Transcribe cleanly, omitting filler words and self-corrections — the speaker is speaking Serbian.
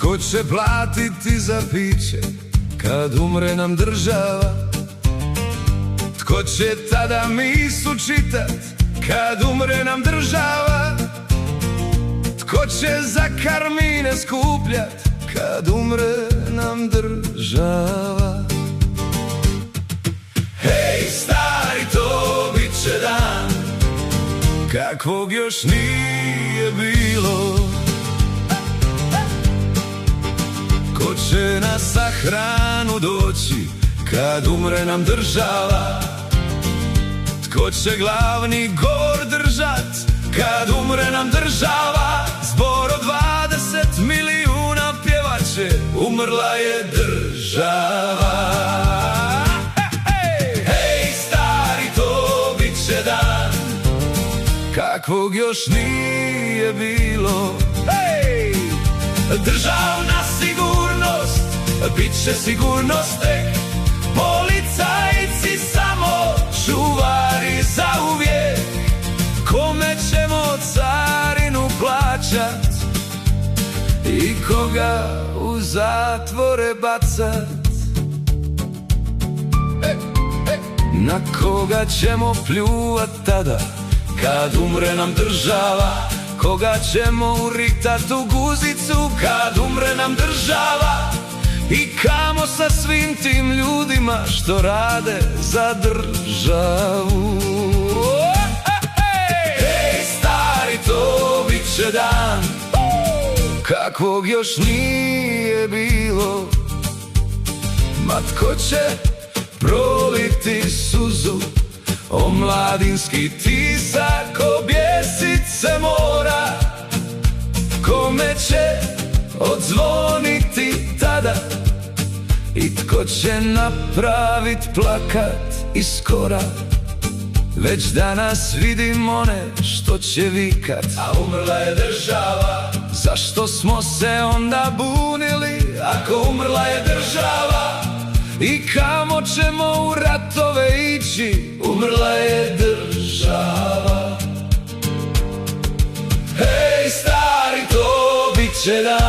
Tko će platiti za piće kad umre nam država? Tko će tada misu čitat kad umre nam država? Tko će za karmine skupljat kad umre nam država? Hej stari, to bit će dan kakvog još nije bilo. Ko će na sahranu doći kad umre nam država? Tko će glavni govor držat kad umre nam država? Zbor od 20 milijuna pjevače, umrla je država. Hej stari, to bit će dan kakvog još nije bilo. Hej! Državna sigurnost bit će sigurnost tek, policajci samo čuvari zauvijek. Kome ćemo carinu plaćat i koga u zatvore bacat? Na koga ćemo pljuvat tada kad umre nam država? Koga ćemo uritat u guzicu kad umre nam država? I kamo sa svim tim ljudima što rade za državu? Hej stari, to bit će dan kakvog još nije bilo. Ma tko će proliti suzu, omladinski tisak objesit se mora? Kome će odzvoniti tada i tko će napravit plakat iz kora? Već danas vidim one što će vikat, a umrla je država. Zašto smo se onda bunili ako umrla je država? I kamo ćemo u ratove ići, umrla je država. Hej stari, to bit će dan